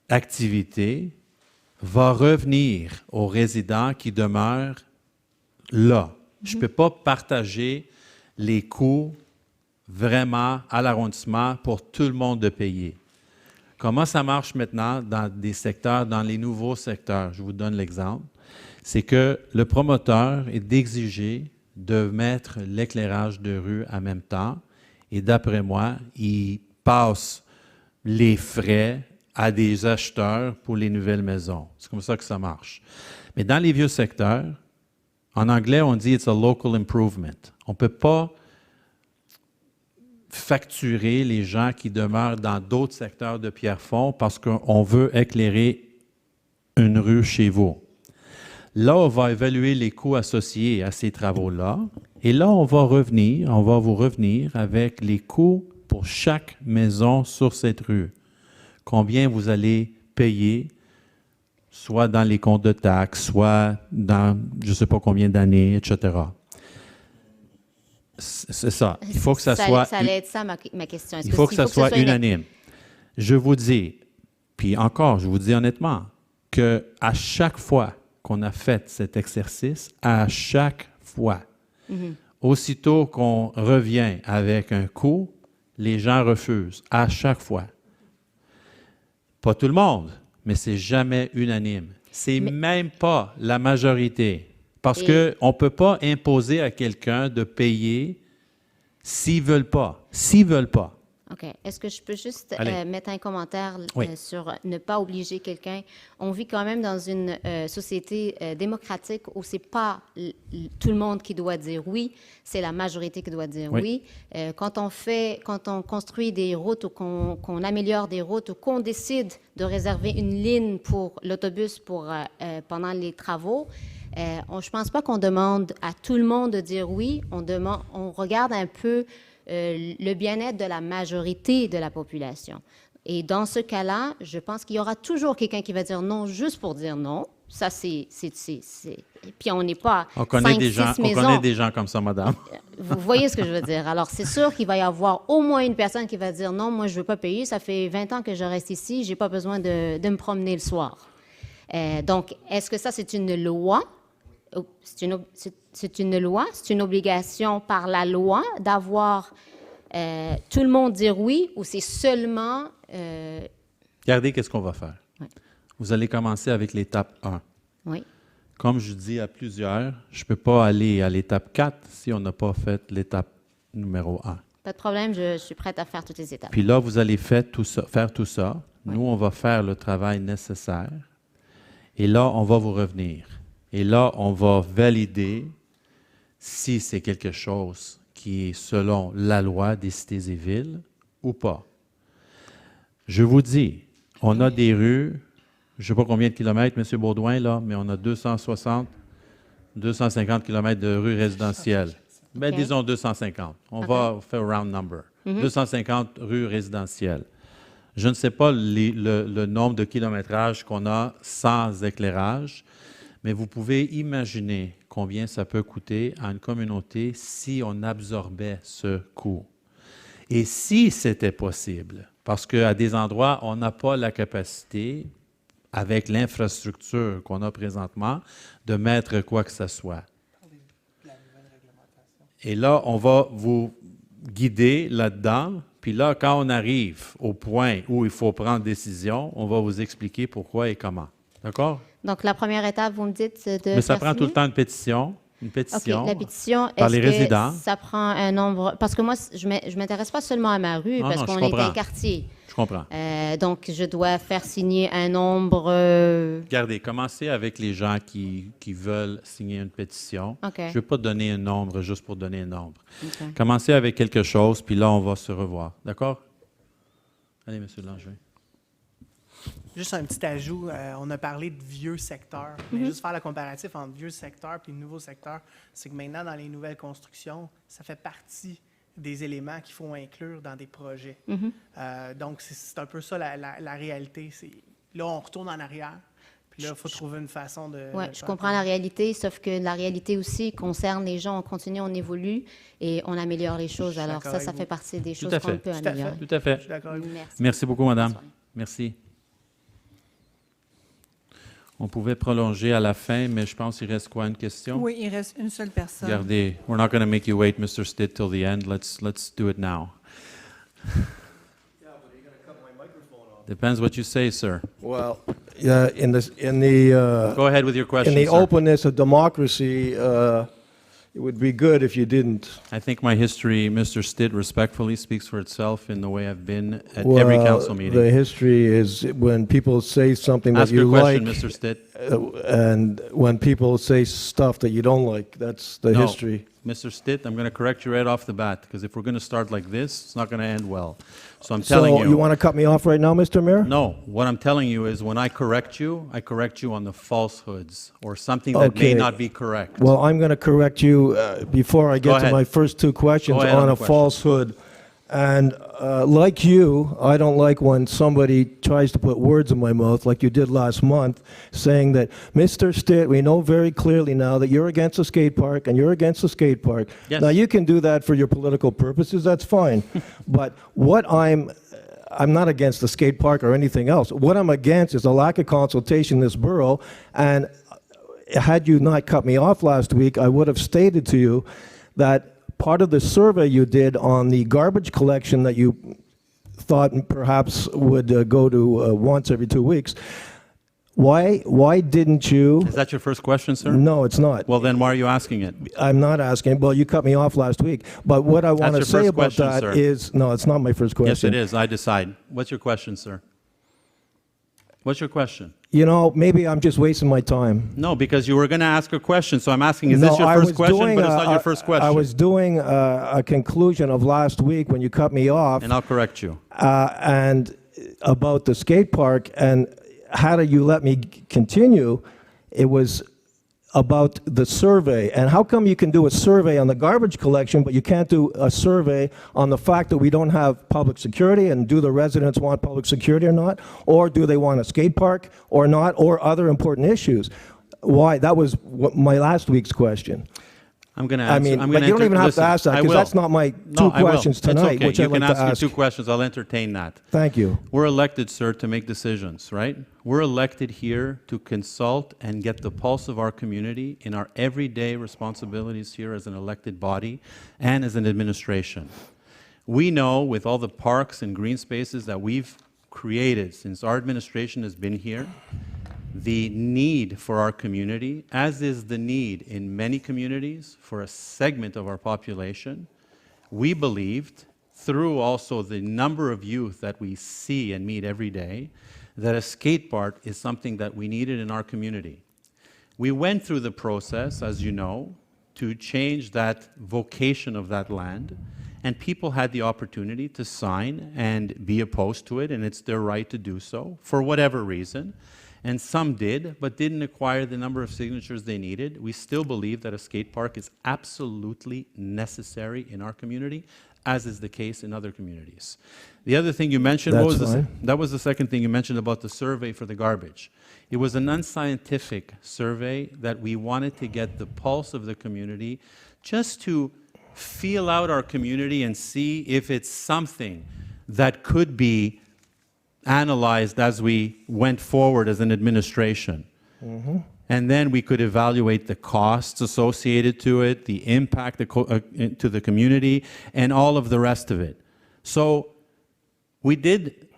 activité va revenir aux résidents qui demeurent là. Je ne peux pas partager les coûts vraiment à l'arrondissement pour tout le monde de payer. Comment ça marche maintenant dans des secteurs, dans les nouveaux secteurs? Je vous donne l'exemple. C'est que le promoteur est d'exiger de mettre l'éclairage de rue en même temps et d'après moi, il passe les frais à des acheteurs pour les nouvelles maisons. C'est comme ça que ça marche. Mais dans les vieux secteurs, en anglais, on dit « it's a local improvement ». On ne peut pas facturer les gens qui demeurent dans d'autres secteurs de Pierrefonds parce qu'on veut éclairer une rue chez vous. Là, on va évaluer les coûts associés à ces travaux-là. Et là, on va vous revenir avec les coûts pour chaque maison sur cette rue. Combien vous allez payer, soit dans les comptes de taxes, soit dans je ne sais pas combien d'années, etc. C'est ça. Il faut que ça soit... Ça allait être ça ma question. Il faut que ça soit unanime. Je vous dis, puis encore, je vous dis honnêtement, qu'à chaque fois qu'on a fait cet exercice, à chaque fois, aussitôt qu'on revient avec un coût, les gens refusent, à chaque fois. Pas tout le monde, mais c'est jamais unanime. C'est même pas la majorité. Parce qu'on ne peut pas imposer à quelqu'un de payer s'ils ne veulent pas. S'ils ne veulent pas. OK. Est-ce que je peux juste Allez. mettre un commentaire Oui. sur ne pas obliger quelqu'un? On vit quand même dans une société démocratique où c'est pas tout le monde qui doit dire oui, c'est la majorité qui doit dire oui. Quand on construit des routes ou qu'on améliore des routes ou qu'on décide de réserver une ligne pour l'autobus pendant les travaux, je ne pense pas qu'on demande à tout le monde de dire oui. On regarde un peu le bien-être de la majorité de la population. Et dans ce cas-là, je pense qu'il y aura toujours quelqu'un qui va dire non juste pour dire non. Ça, c'est... Puis on n'est pas On connaît 5, des gens, 6 on maisons. connaît des gens comme ça, madame. Vous voyez ce que je veux dire. Alors, c'est sûr qu'il va y avoir au moins une personne qui va dire non, moi, je ne veux pas payer. Ça fait 20 ans que je reste ici. Je n'ai pas besoin de me promener le soir. Donc, est-ce que ça, c'est une loi? C'est une loi, c'est une obligation par la loi d'avoir tout le monde dire oui ou c'est seulement... Regardez qu'est-ce qu'on va faire. Oui. Vous allez commencer avec l'étape 1. Oui. Comme je dis à plusieurs, je ne peux pas aller à l'étape 4 si on n'a pas fait l'étape numéro 1. Pas de problème, je suis prête à faire toutes les étapes. Puis là, vous allez faire tout ça. Oui. Nous, on va faire le travail nécessaire. Et là, on va vous revenir. Et là, on va valider si c'est quelque chose qui est selon la loi des cités et villes ou pas. Je vous dis, on a des rues, je ne sais pas combien de kilomètres, M. Baudouin, là, mais on a 250 kilomètres de rues résidentielles. Ben, OK. disons 250. On OK. va faire round number. 250 rues résidentielles. Je ne sais pas le nombre de kilométrages qu'on a sans éclairage, mais vous pouvez imaginer combien ça peut coûter à une communauté si on absorbait ce coût. Et si c'était possible, parce qu'à des endroits, on n'a pas la capacité, avec l'infrastructure qu'on a présentement, de mettre quoi que ce soit. Et là, on va vous guider là-dedans. Puis là, quand on arrive au point où il faut prendre décision, on va vous expliquer pourquoi et comment. D'accord? Donc, la première étape, vous me dites, c'est de... Mais ça faire prend tout le signer? temps une pétition. Une OK, pétition la pétition, par les est-ce que résidents. ça prend un nombre... Parce que moi, je m'intéresse pas seulement à ma rue, Non, parce non, je qu'on est comprends. un quartier. Je comprends. Donc, je dois faire signer un nombre... Regardez, commencez avec les gens qui veulent signer une pétition. OK. Je ne vais pas donner un nombre juste pour donner un nombre. OK. Commencez avec quelque chose, puis là, on va se revoir. D'accord? Allez, M. Langevin. Juste un petit ajout, on a parlé de vieux secteurs. Mais juste faire le comparatif entre vieux secteurs et nouveaux secteurs, c'est que maintenant, dans les nouvelles constructions, ça fait partie des éléments qu'il faut inclure dans des projets. Donc, c'est un peu ça la réalité. Là, on retourne en arrière, puis là, il faut trouver une façon de... Oui, je comprends la réalité, sauf que la réalité aussi concerne les gens. On continue, on évolue et on améliore les choses. suis Alors d'accord ça avec vous. fait partie des Tout choses à qu'on fait. peut Tout à fait. améliorer. Tout à fait. Je suis d'accord avec vous. Merci. Merci beaucoup, madame. Bonne soirée. Merci. On pouvait prolonger à la fin, mais je pense qu'il reste quoi, une question? Oui, il reste une seule personne. Regardez, we're not going to make you wait, Mr. Stitt, till the end. Let's do it now. Depends what you say, sir. Well, yeah, in the Go ahead with your question, in the sir. openness of democracy, it would be good if you didn't. I think my history, Mr. Stitt, respectfully speaks for itself in the way I've been at every council The meeting. history is when people say something that Ask your you question, like, Mr. Stitt. and when people say stuff that you don't like. That's the No. history. Mr. Stitt, I'm going to correct you right off the bat, because if we're going to start like this, it's not going to end well. So I'm telling So you want to cut me off right now, Mr. Mayor? No, what I'm telling you is when I correct you on the falsehoods or something that may Okay. not be correct. Well, I'm going to correct you before I Go get to ahead. my first two questions Go ahead on on the a question. falsehood. And like you, I don't like when somebody tries to put words in my mouth, like you did last month, saying that, Mr. Stitt, we know very clearly now that you're against the skate park and you're against the skate park. Yes. Now, you can do that for your political purposes, that's fine. But what I'm not against the skate park or anything else. What I'm against is a lack of consultation in this borough. And had you not cut me off last week, I would have stated to you that part of the survey you did on the garbage collection that you thought perhaps would go to once every 2 weeks, why didn't you? Is that your first question, sir? No, it's not. Well, then why are you asking it? I'm not asking. Well, you cut me off last week. But what I want to your say first about question, that sir. is, no, it's not my first question. Yes, it is. I decide. What's your question, sir? What's your question? You know, maybe I'm just wasting my time. No, because you were going to ask a question, so I'm asking, is No, this your I first was question? doing But it's not a- your first question. I was doing a conclusion of last week when you cut me off, And I'll correct you. and about the skate park, and how did you let me continue? It was about the survey, and how come you can do a survey on the garbage collection, but you can't do a survey on the fact that we don't have public security, and do the residents want public security or not, or do they want a skate park or not, or other important issues? Why? That was my last week's question. I'm going to I answer. mean, I'm but gonna you don't even have listen, to ask that, I because will. that's not my No, two I will. questions It's tonight, okay. which You I'd like can to ask ask. me 2 questions. I'll entertain that. Thank you. We're elected, sir, to make decisions, right? We're elected here to consult and get the pulse of our community in our everyday responsibilities here as an elected body and as an administration. We know with all the parks and green spaces that we've created since our administration has been here, the need for our community, as is the need in many communities for a segment of our population, we believed, through also the number of youth that we see and meet every day, that a skate park is something that we needed in our community. We went through the process, as you know, to change that vocation of that land, and people had the opportunity to sign and be opposed to it, and it's their right to do so, for whatever reason. And some did, but didn't acquire the number of signatures they needed. We still believe that a skate park is absolutely necessary in our community, as is the case in other communities. The other thing you mentioned, that was the second thing you mentioned about the survey for the garbage. It was an unscientific survey that we wanted to get the pulse of the community, just to feel out our community and see if it's something that could be analyzed as we went forward as an administration. And then we could evaluate the costs associated to it, the impact to the community, and all of the rest of it. So we did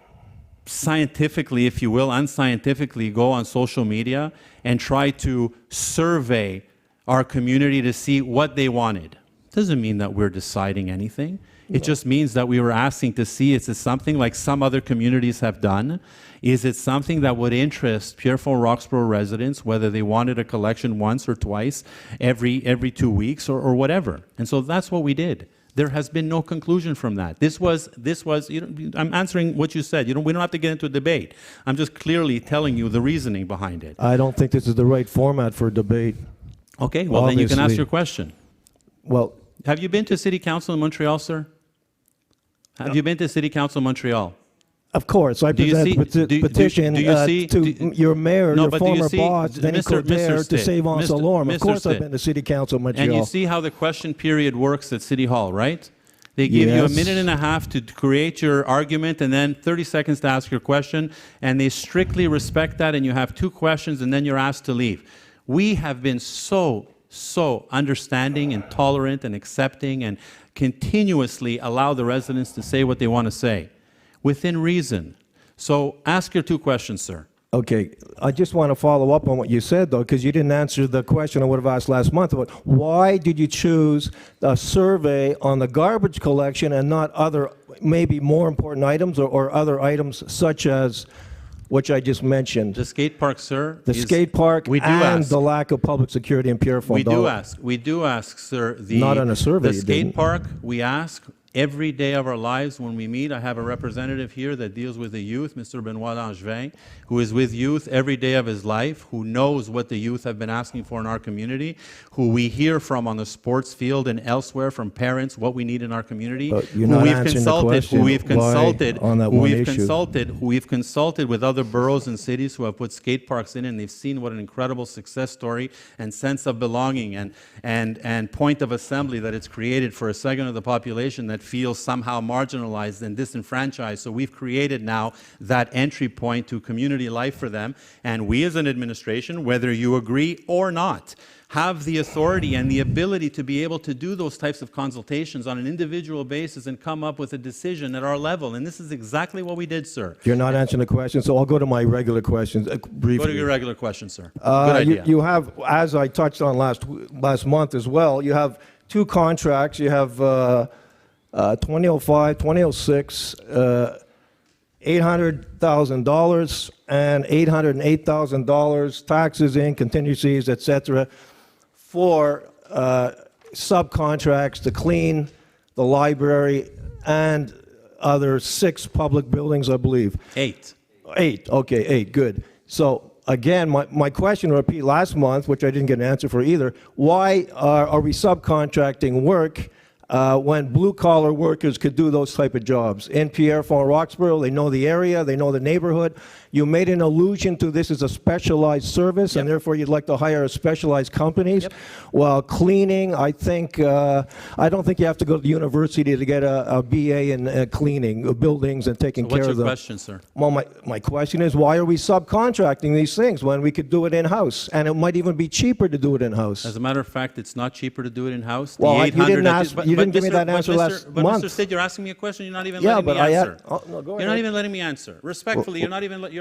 scientifically, if you will, unscientifically go on social media and try to survey our community to see what they wanted. Doesn't mean that we're deciding anything. It just means that we were asking to see, is it something like some other communities have done? Is it something that would interest Pierrefonds-Roxboro residents, whether they wanted a collection once or twice every 2 weeks or whatever? And so that's what we did. There has been no conclusion from that. This was. I'm answering what you said. We don't have to get into a debate. I'm just clearly telling you the reasoning behind it. I don't think this is the right format for a debate. Okay, well then you can ask Obviously. your question. Well, Have you been to City Council in Montreal, sir? Have you been to City Council in Montreal? of course, I Do you present see- do- petition do you see- to your mayor, No, your but do you former see- boss, Denny Mr. Coderre, to Stitt, save on Mr. Salorm. Of course, I've Stitt. been to City Council of Montreal. And you see how the question period works at City Hall, right? They give you a Yes. minute and a half to create your argument and then 30 seconds to ask your question, and they strictly respect that, and you have 2 questions, and then you're asked to leave. We have been so understanding and tolerant and accepting and continuously allow the residents to say what they want to say within reason. So ask your 2 questions, sir. Okay, I just want to follow up on what you said, though, because you didn't answer the question I would have asked last month about why did you choose a survey on the garbage collection and not other, maybe more important items or other items such as, which I just mentioned, The skate park, sir. the is- skate park we do and ask. the lack of public security in Pierrefonds? We do ask, sir. Not on a survey, The you skate didn't. park, we ask every day of our lives when we meet. I have a representative here that deals with the youth, Mr. Benoit Langevin, who is with youth every day of his life, who knows what the youth have been asking for in our community, who we hear from on the sports field and elsewhere from parents what we need in our community, But you're who not we've answering the consulted, question. who we've Why consulted, on that who one we've issue? consulted with other boroughs and cities who have put skate parks in, and they've seen what an incredible success story and sense of belonging and point of assembly that it's created for a segment of the population that feels somehow marginalized and disenfranchised. So we've created now that entry point to community life for them. And we as an administration, whether you agree or not, have the authority and the ability to be able to do those types of consultations on an individual basis and come up with a decision at our level. And this is exactly what we did, sir. You're not answering the question, so I'll go to my regular questions briefly. Go to your regular question, sir. Good idea. You have, as I touched on last month as well, you have 2 contracts. You have 2005, 2006, $800,000 and $808,000 taxes in, contingencies, etc., for subcontracts to clean the library and other 6 public buildings, I believe. 8. 8, okay, 8, good. So again, my question to repeat last month, which I didn't get an answer for either, why are we subcontracting work when blue-collar workers could do those type of jobs? In Pierrefonds-Roxboro, they know the area, they know the neighborhood. You made an allusion to this as a specialized service, and therefore you'd like to hire specialized companies. Well, cleaning, I don't think you have to go to the university to get a BA in cleaning buildings and taking care What's of your them. question, sir? Well, my question is, why are we subcontracting these things when we could do it in-house? And it might even be cheaper to do it in-house. As a matter of fact, it's not cheaper to do it in-house. The Well, you 800 didn't that ask- you didn't give me that answer last But month. Mr. Stitt, you're asking me a question, you're not even Yeah, letting but me I answer. had- oh, no, go You're not ahead. even letting me answer. Respectfully,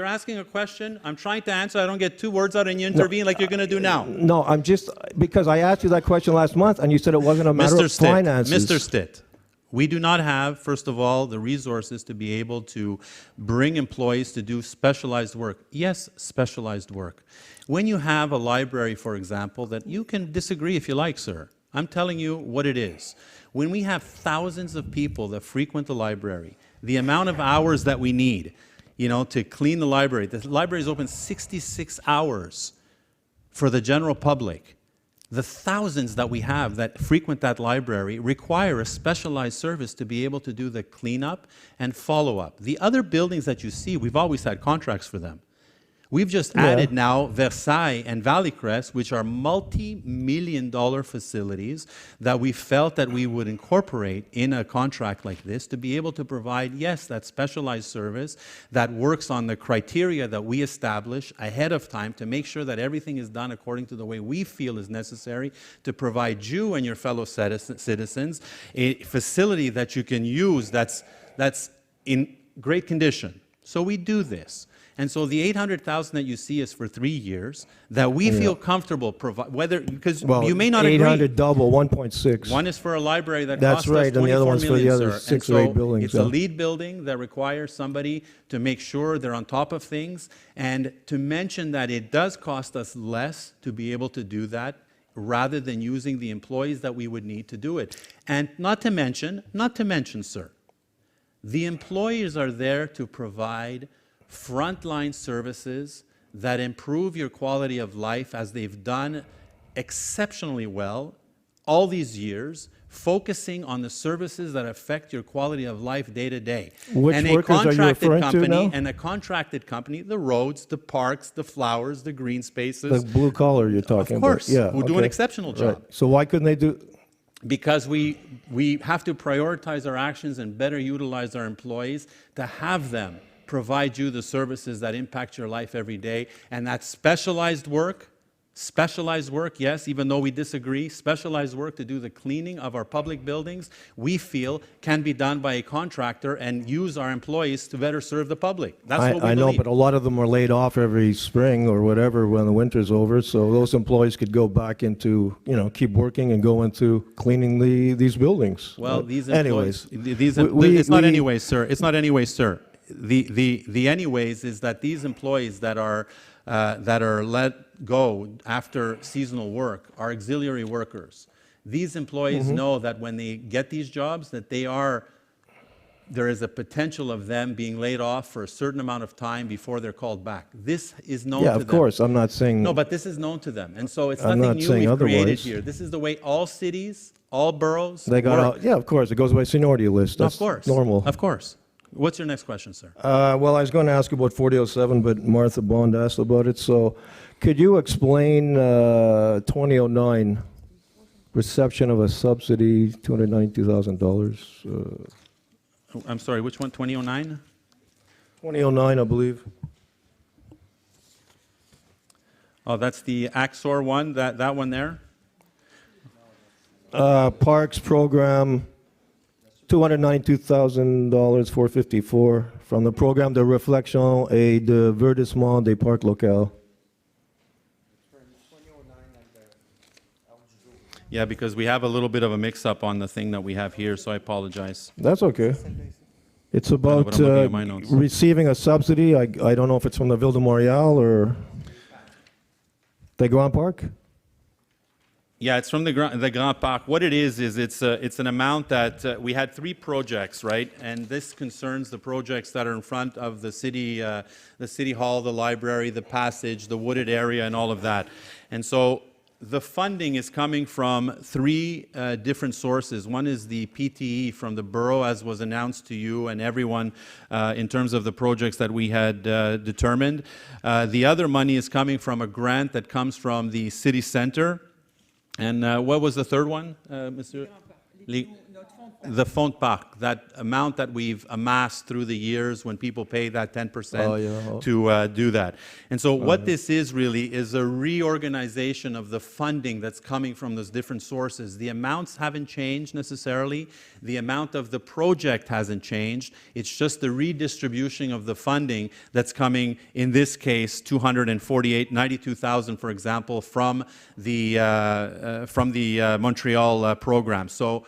you're asking a question, I'm trying to answer, I don't get 2 words out and you intervene like you're going to do now. No, I'm just, because I asked you that question last month, and you said it wasn't a matter Mr. of Stitt, finances. Mr. Stitt, we do not have, first of all, the resources to be able to bring employees to do specialized work. Yes, specialized work. When you have a library, for example, that you can disagree if you like, sir. I'm telling you what it is. When we have thousands of people that frequent the library, the amount of hours that we need, to clean the library is open 66 hours for the general public. The thousands that we have that frequent that library require a specialized service to be able to do the cleanup and follow-up. The other buildings that you see, we've always had contracts for them. We've just added now Versailles and Valleycrest, which are multi-million-dollar facilities that we felt that we would incorporate in a contract like this to be able to provide, yes, that specialized service that works on the criteria that we establish ahead of time to make sure that everything is done according to the way we feel is necessary to provide you and your fellow citizens a facility that you can use that's in great condition. So we do this. And so the 800,000 that you see is for 3 years that we feel comfortable whether because Well, you may not 800 agree. double, 1.6. One is for a library that That's costs right, us and the other 24 one's for the million, other sir. 6 And or 8 so buildings, it's yeah. a lead building that requires somebody to make sure they're on top of things, and to mention that it does cost us less to be able to do that rather than using the employees that we would need to do it. And not to mention, sir, the employees are there to provide frontline services that improve your quality of life, as they've done exceptionally well all these years, focusing on the services that affect your quality of life day to day. Which and workers are you referring to now? And a contracted company, the roads, the parks, the flowers, the green spaces, The blue collar you're talking of course, about. Yeah, who do an okay. exceptional Right. job. So why couldn't they do? Because we have to prioritize our actions and better utilize our employees to have them provide you the services that impact your life every day. And that specialized work, yes, even though we disagree, specialized work to do the cleaning of our public buildings, we feel can be done by a contractor and use our employees to better serve the public. That's what we I know, believe. but a lot of them are laid off every spring or whatever when the winter's over, so those employees could go back into, keep working and go into cleaning these buildings. Well, these employees, anyways, it's not anyways, sir. It's not anyways, sir. The anyways is that these employees that are let go after seasonal work are auxiliary workers. These employees know that when they get these jobs, that there is a potential of them being laid off for a certain amount of time before they're called back. This is known to them. Yeah, of course, I'm not saying... No, but this is known to them. And so it's I'm nothing not new saying we've created otherwise. here. This is the way all cities, all boroughs They got work. out, yeah, of course, it goes by seniority list. That's Of course. normal. Of course. What's your next question, sir? Well, I was going to ask you about 4007, but Martha Bond asked about it. So could you explain 2009, reception of a subsidy, $292,000? I'm sorry, which one? 2009? 2009, I believe. Oh, that's the Axor one, that one there? Parks program, $292,000, 454 from the programme de réflexion et de verdissement des parcs locaux. Yeah, because we have a little bit of a mix-up on the thing that we have here, so I apologize. That's okay. It's but about I'm looking at my notes. receiving a subsidy. I don't know if it's from the Ville de Montréal or the Grand Park. Yeah, it's from the Grand Parc. What it is it's an amount that we had 3 projects, right? And this concerns the projects that are in front of the city hall, the library, the passage, the wooded area, and all of that. And so the funding is coming from 3 different sources. One is the PTE from the borough, as was announced to you and everyone in terms of the projects that we had determined. The other money is coming from a grant that comes from the city center. And what was the third one, Mr.? The Fond Parc, that amount that we've amassed through the years when people pay that 10% to do that. And so what this is really is a reorganization of the funding that's coming from those different sources. The amounts haven't changed necessarily. The amount of the project hasn't changed. It's just the redistribution of the funding that's coming, in this case, $92,000, for example, from the Montreal program. So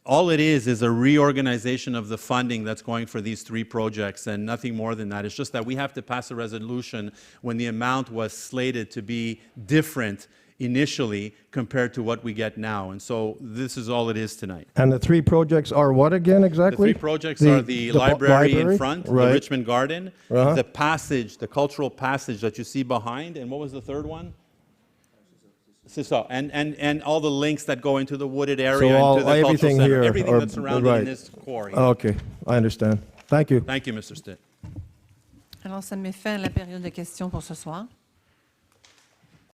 all it is a reorganization of the funding that's going for these 3 projects, and nothing more than that. It's just that we have to pass a resolution when the amount was slated to be different initially compared to what we get now. And so this is all it is tonight. And the 3 projects are what again exactly? The 3 projects are the library in front, right. the Richmond Garden, the passage, the cultural passage that you see behind, and what was the third one? So, and all the links that go into the wooded area, So into the cultural everything center, here everything that's surrounding right. this quarry. Okay, I understand. Thank you. Thank you, Mr. Stitt. Alors, ça met fin à la période de questions pour ce soir.